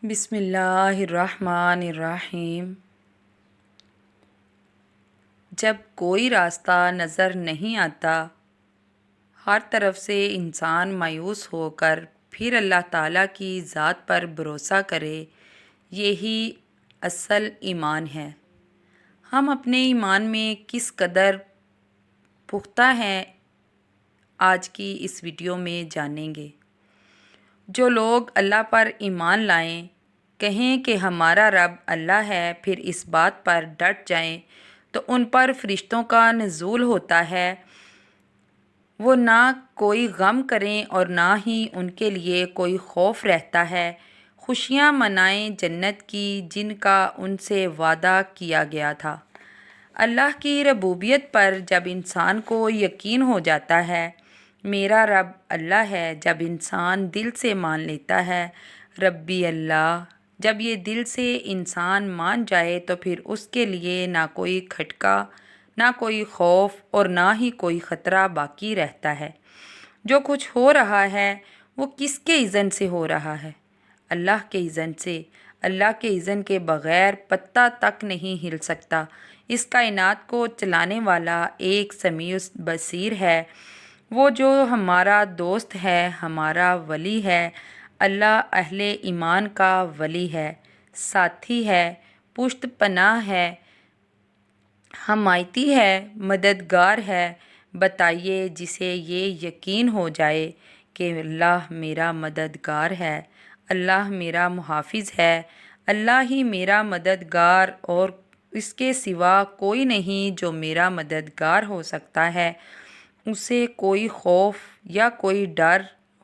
بسم اللہ الرحمن الرحیم۔ جب کوئی راستہ نظر نہیں آتا، ہر طرف سے انسان مایوس ہو کر پھر اللہ تعالیٰ کی ذات پر بھروسہ کرے، یہی اصل ایمان ہے۔ ہم اپنے ایمان میں کس قدر پختہ ہیں، آج کی اس ویڈیو میں جانیں گے۔ جو لوگ اللہ پر ایمان لائیں، کہیں کہ ہمارا رب اللہ ہے، پھر اس بات پر ڈٹ جائیں تو ان پر فرشتوں کا نزول ہوتا ہے۔ وہ نہ کوئی غم کریں اور نہ ہی ان کے لیے کوئی خوف رہتا ہے۔ خوشیاں منائیں جنت کی جن کا ان سے وعدہ کیا گیا تھا۔ اللہ کی ربوبیت پر جب انسان کو یقین ہو جاتا ہے، میرا رب اللہ ہے، جب انسان دل سے مان لیتا ہے ربی اللہ، جب یہ دل سے انسان مان جائے تو پھر اس کے لیے نہ کوئی کھٹکا، نہ کوئی خوف اور نہ ہی کوئی خطرہ باقی رہتا ہے۔ جو کچھ ہو رہا ہے وہ کس کے اذن سے ہو رہا ہے؟ اللہ کے اذن سے۔ اللہ کے اذن کے بغیر پتہ تک نہیں ہل سکتا۔ اس کائنات کو چلانے والا ایک سمیع بصیر ہے، وہ جو ہمارا دوست ہے، ہمارا ولی ہے۔ اللہ اہل ایمان کا ولی ہے، ساتھی ہے، پشت پناہ ہے، حمایتی ہے، مددگار ہے۔ بتائیے جسے یہ یقین ہو جائے کہ اللہ میرا مددگار ہے، اللہ میرا محافظ ہے، اللہ ہی میرا مددگار اور اس کے سوا کوئی نہیں جو میرا مددگار ہو سکتا ہے، اسے کوئی خوف یا کوئی ڈر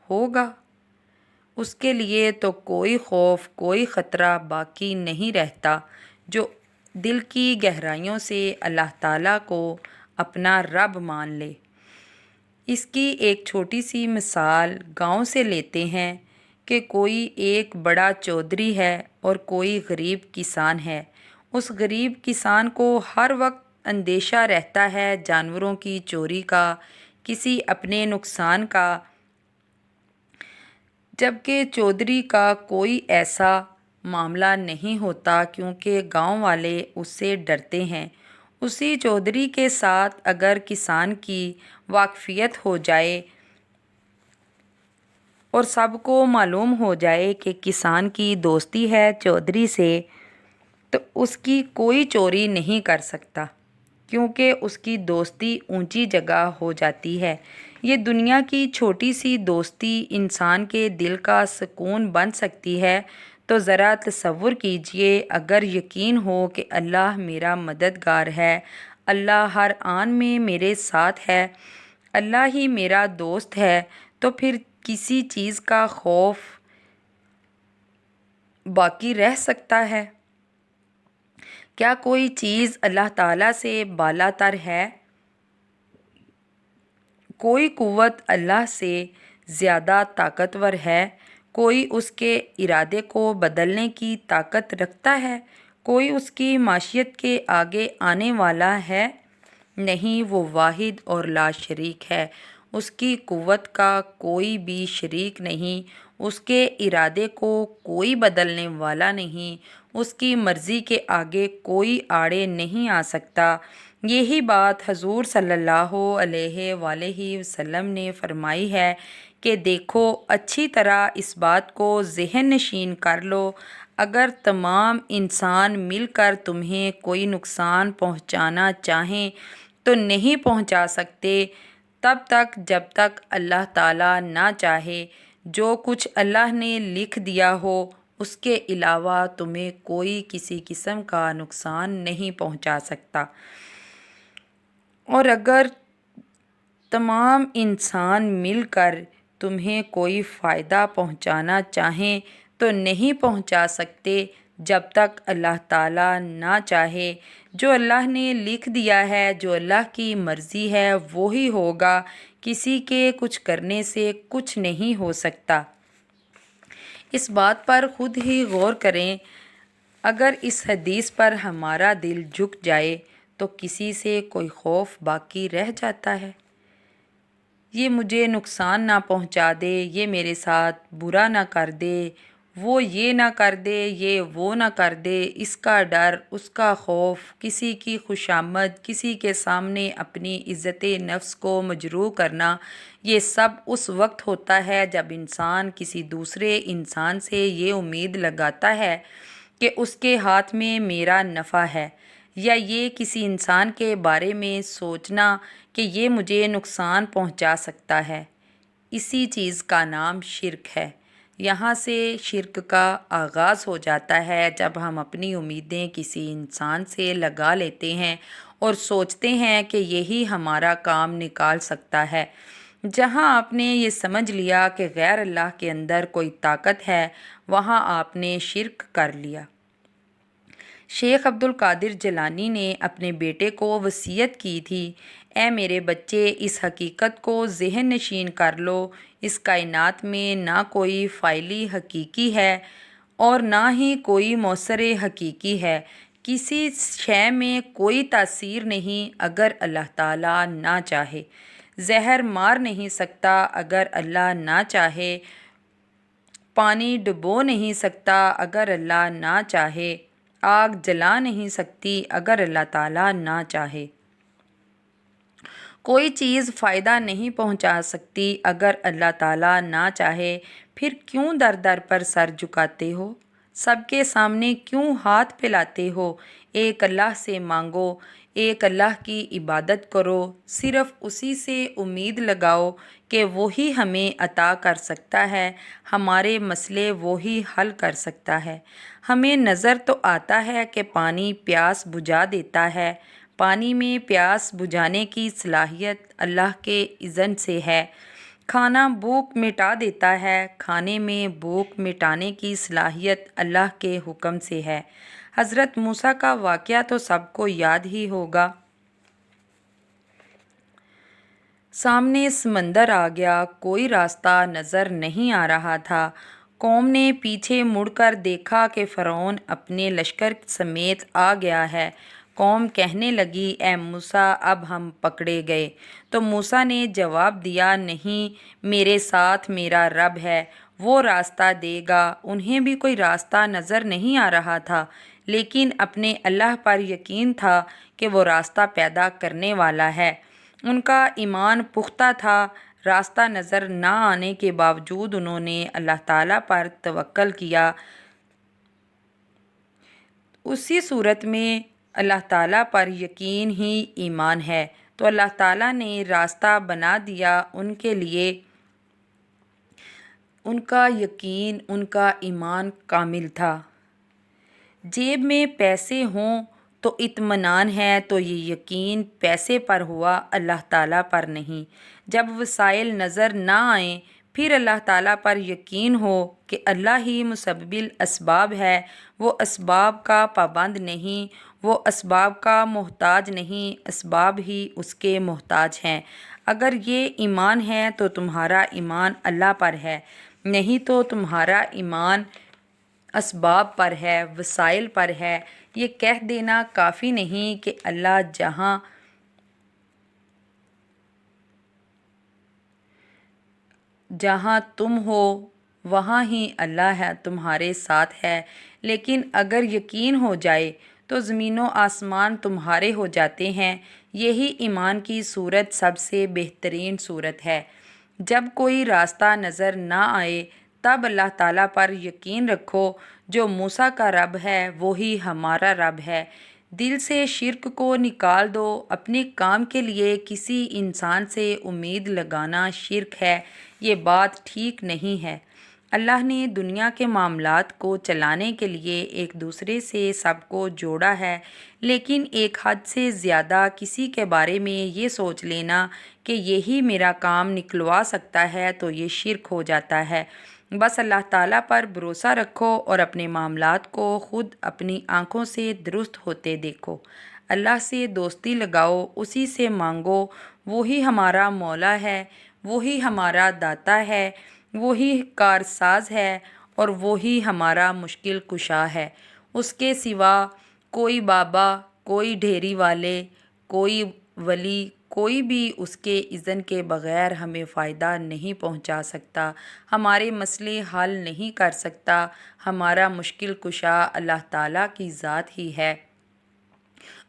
ہوگا؟ اس کے لیے تو کوئی خوف، کوئی خطرہ باقی نہیں رہتا جو دل کی گہرائیوں سے اللہ تعالیٰ کو اپنا رب مان لے۔ اس کی ایک چھوٹی سی مثال گاؤں سے لیتے ہیں کہ کوئی ایک بڑا چودھری ہے اور کوئی غریب کسان ہے۔ اس غریب کسان کو ہر وقت اندیشہ رہتا ہے جانوروں کی چوری کا، کسی اپنے نقصان کا، جبکہ چودھری کا کوئی ایسا معاملہ نہیں ہوتا کیونکہ گاؤں والے اس سے ڈرتے ہیں۔ اسی چودھری کے ساتھ اگر کسان کی واقفیت ہو جائے اور سب کو معلوم ہو جائے کہ کسان کی دوستی ہے چودھری سے، تو اس کی کوئی چوری نہیں کر سکتا کیونکہ اس کی دوستی اونچی جگہ ہو جاتی ہے۔ یہ دنیا کی چھوٹی سی دوستی انسان کے دل کا سکون بن سکتی ہے، تو ذرا تصور کیجئے اگر یقین ہو کہ اللہ میرا مددگار ہے، اللہ ہر آن میں میرے ساتھ ہے، اللہ ہی میرا دوست ہے، تو پھر کسی چیز کا خوف باقی رہ سکتا ہے؟ کیا کوئی چیز اللہ تعالیٰ سے بالا تر ہے؟ کوئی قوت اللہ سے زیادہ طاقتور ہے؟ کوئی اس کے ارادے کو بدلنے کی طاقت رکھتا ہے؟ کوئی اس کی معیشت کے آگے آنے والا ہے؟ نہیں، وہ واحد اور لا شریک ہے۔ اس کی قوت کا کوئی بھی شریک نہیں، اس کے ارادے کو کوئی بدلنے والا نہیں، اس کی مرضی کے آگے کوئی آڑے نہیں آ سکتا۔ یہی بات حضور صلی اللہ علیہ وآلہ وسلم نے فرمائی ہے کہ دیکھو، اچھی طرح اس بات کو ذہن نشین کر لو، اگر تمام انسان مل کر تمہیں کوئی نقصان پہنچانا چاہیں تو نہیں پہنچا سکتے تب تک جب تک اللہ تعالیٰ نہ چاہے۔ جو کچھ اللہ نے لکھ دیا ہو اس کے علاوہ تمہیں کوئی کسی قسم کا نقصان نہیں پہنچا سکتا، اور اگر تمام انسان مل کر تمہیں کوئی فائدہ پہنچانا چاہیں تو نہیں پہنچا سکتے جب تک اللہ تعالیٰ نہ چاہے۔ جو اللہ نے لکھ دیا ہے، جو اللہ کی مرضی ہے وہی ہوگا، کسی کے کچھ کرنے سے کچھ نہیں ہو سکتا۔ اس بات پر خود ہی غور کریں، اگر اس حدیث پر ہمارا دل جھک جائے تو کسی سے کوئی خوف باقی رہ جاتا ہے؟ یہ مجھے نقصان نہ پہنچا دے، یہ میرے ساتھ برا نہ کر دے، وہ یہ نہ کر دے، یہ وہ نہ کر دے، اس کا ڈر، اس کا خوف، کسی کی خوشامد، کسی کے سامنے اپنی عزت نفس کو مجروح کرنا، یہ سب اس وقت ہوتا ہے جب انسان کسی دوسرے انسان سے یہ امید لگاتا ہے کہ اس کے ہاتھ میں میرا نفع ہے، یا یہ کسی انسان کے بارے میں سوچنا کہ یہ مجھے نقصان پہنچا سکتا ہے۔ اسی چیز کا نام شرک ہے۔ یہاں سے شرک کا آغاز ہو جاتا ہے جب ہم اپنی امیدیں کسی انسان سے لگا لیتے ہیں اور سوچتے ہیں کہ یہی ہمارا کام نکال سکتا ہے۔ جہاں آپ نے یہ سمجھ لیا کہ غیر اللہ کے اندر کوئی طاقت ہے، وہاں آپ نے شرک کر لیا۔ شیخ عبد القادر جیلانی نے اپنے بیٹے کو وصیت کی تھی، اے میرے بچے، اس حقیقت کو ذہن نشین کر لو، اس کائنات میں نہ کوئی فاعلی حقیقی ہے اور نہ ہی کوئی مؤثر حقیقی ہے۔ کسی شے میں کوئی تاثیر نہیں اگر اللہ تعالیٰ نہ چاہے۔ زہر مار نہیں سکتا اگر اللہ نہ چاہے۔ پانی ڈبو نہیں سکتا اگر اللہ نہ چاہے۔ آگ جلا نہیں سکتی اگر اللہ تعالیٰ نہ چاہے۔ کوئی چیز فائدہ نہیں پہنچا سکتی اگر اللہ تعالیٰ نہ چاہے۔ پھر کیوں در در پر سر جھکاتے ہو؟ سب کے سامنے کیوں ہاتھ پھیلاتے ہو؟ ایک اللہ سے مانگو، ایک اللہ کی عبادت کرو، صرف اسی سے امید لگاؤ کہ وہی ہمیں عطا کر سکتا ہے، ہمارے مسئلے وہی حل کر سکتا ہے۔ ہمیں نظر تو آتا ہے کہ پانی پیاس بجھا دیتا ہے، پانی میں پیاس بجھانے کی صلاحیت اللہ کے اذن سے ہے۔ کھانا بھوک مٹا دیتا ہے، کھانے میں بھوک مٹانے کی صلاحیت اللہ کے حکم سے ہے۔ حضرت موسیٰ کا واقعہ تو سب کو یاد ہی ہوگا۔ سامنے سمندر آ گیا، کوئی راستہ نظر نہیں آ رہا تھا۔ قوم نے پیچھے مڑ کر دیکھا کہ فرعون اپنے لشکر سمیت آ گیا ہے۔ قوم کہنے لگی، اے موسیٰ، اب ہم پکڑے گئے۔ تو موسیٰ نے جواب دیا، نہیں، میرے ساتھ میرا رب ہے، وہ راستہ دے گا۔ انہیں بھی کوئی راستہ نظر نہیں آ رہا تھا، لیکن اپنے اللہ پر یقین تھا کہ وہ راستہ پیدا کرنے والا ہے۔ ان کا ایمان پختہ تھا۔ راستہ نظر نہ آنے کے باوجود انہوں نے اللہ تعالیٰ پر توکل کیا۔ اسی صورت میں اللہ تعالیٰ پر یقین ہی ایمان ہے، تو اللہ تعالیٰ نے راستہ بنا دیا ان کے لیے۔ ان کا یقین، ان کا ایمان کامل تھا۔ جیب میں پیسے ہوں تو اطمینان ہے، تو یہ یقین پیسے پر ہوا، اللہ تعالیٰ پر نہیں۔ جب وسائل نظر نہ آئیں، پھر اللہ تعالیٰ پر یقین ہو کہ اللہ ہی مسبب الاسباب ہے، وہ اسباب کا پابند نہیں، وہ اسباب کا محتاج نہیں، اسباب ہی اس کے محتاج ہیں۔ اگر یہ ایمان ہے تو تمہارا ایمان اللہ پر ہے، نہیں تو تمہارا ایمان اسباب پر ہے، وسائل پر ہے۔ یہ کہہ دینا کافی نہیں کہ اللہ جہاں تم ہو وہاں ہی اللہ ہے، تمہارے ساتھ ہے۔ لیکن اگر یقین ہو جائے تو زمین و آسمان تمہارے ہو جاتے ہیں۔ یہی ایمان کی صورت سب سے بہترین صورت ہے۔ جب کوئی راستہ نظر نہ آئے تب اللہ تعالیٰ پر یقین رکھو، جو موسیٰ کا رب ہے وہی ہمارا رب ہے۔ دل سے شرک کو نکال دو۔ اپنے کام کے لیے کسی انسان سے امید لگانا شرک ہے، یہ بات ٹھیک نہیں ہے۔ اللہ نے دنیا کے معاملات کو چلانے کے لیے ایک دوسرے سے سب کو جوڑا ہے، لیکن ایک حد سے زیادہ کسی کے بارے میں یہ سوچ لینا کہ یہی میرا کام نکلوا سکتا ہے تو یہ شرک ہو جاتا ہے۔ بس اللہ تعالیٰ پر بھروسہ رکھو اور اپنے معاملات کو خود اپنی آنکھوں سے درست ہوتے دیکھو۔ اللہ سے دوستی لگاؤ، اسی سے مانگو، وہی ہمارا مولا ہے، وہی ہمارا داتا ہے، وہی کارساز ہے اور وہی ہمارا مشکل کشا ہے۔ اس کے سوا کوئی بابا، کوئی ڈھیری والے، کوئی ولی، کوئی بھی اس کے اذن کے بغیر ہمیں فائدہ نہیں پہنچا سکتا، ہمارے مسئلے حل نہیں کر سکتا۔ ہمارا مشکل کشا اللہ تعالیٰ کی ذات ہی ہے۔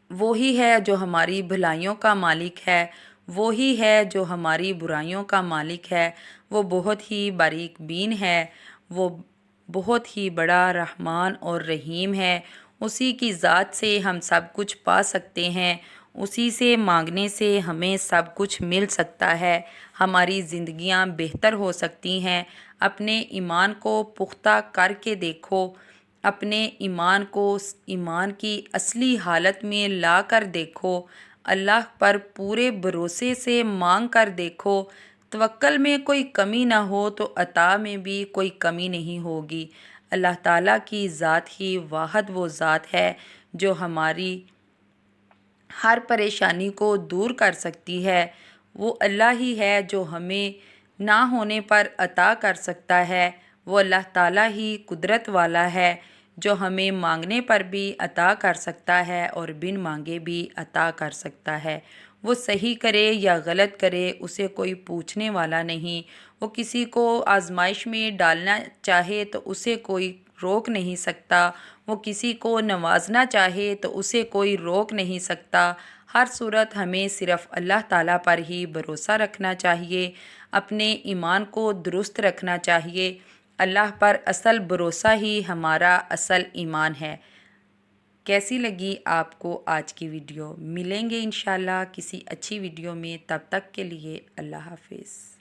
وہی ہے جو ہماری بھلائیوں کا مالک ہے، وہی ہے جو ہماری برائیوں کا مالک ہے۔ وہ بہت ہی باریک بین ہے، وہ بہت ہی بڑا رحمان اور رحیم ہے۔ اسی کی ذات سے ہم سب کچھ پا سکتے ہیں، اسی سے مانگنے سے ہمیں سب کچھ مل سکتا ہے، ہماری زندگیاں بہتر ہو سکتی ہیں۔ اپنے ایمان کو پختہ کر کے دیکھو، اپنے ایمان کو ایمان کی اصلی حالت میں لا کر دیکھو، اللہ پر پورے بھروسے سے مانگ کر دیکھو۔ توکل میں کوئی کمی نہ ہو تو عطا میں بھی کوئی کمی نہیں ہوگی۔ اللہ تعالیٰ کی ذات ہی واحد وہ ذات ہے جو ہماری ہر پریشانی کو دور کر سکتی ہے۔ وہ اللہ ہی ہے جو ہمیں نہ ہونے پر عطا کر سکتا ہے۔ وہ اللہ تعالیٰ ہی قدرت والا ہے جو ہمیں مانگنے پر بھی عطا کر سکتا ہے اور بن مانگے بھی عطا کر سکتا ہے۔ وہ صحیح کرے یا غلط کرے اسے کوئی پوچھنے والا نہیں۔ وہ کسی کو آزمائش میں ڈالنا چاہے تو اسے کوئی روک نہیں سکتا، وہ کسی کو نوازنا چاہے تو اسے کوئی روک نہیں سکتا۔ ہر صورت ہمیں صرف اللہ تعالیٰ پر ہی بھروسہ رکھنا چاہیے، اپنے ایمان کو درست رکھنا چاہیے۔ اللہ پر اصل بھروسہ ہی ہمارا اصل ایمان ہے۔ کیسی لگی آپ کو آج کی ویڈیو؟ ملیں گے انشاءاللہ کسی اچھی ویڈیو میں، تب تک کے لیے اللہ حافظ۔